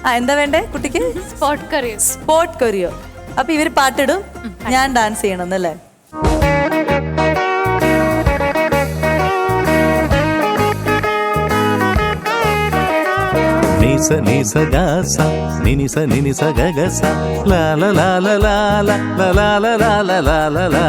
എന്താ വേണ്ടേ കുട്ടിക്ക്? സ്പോട്ട് കൊറിയോ. അപ്പൊ ഇവര് പാട്ടിടും, ഞാൻ ഡാൻസ് ചെയ്യണം എന്നല്ലേ? Nisa nisa gasa, ninisa ninisa gagasa, la la la la la la la la la la la la la.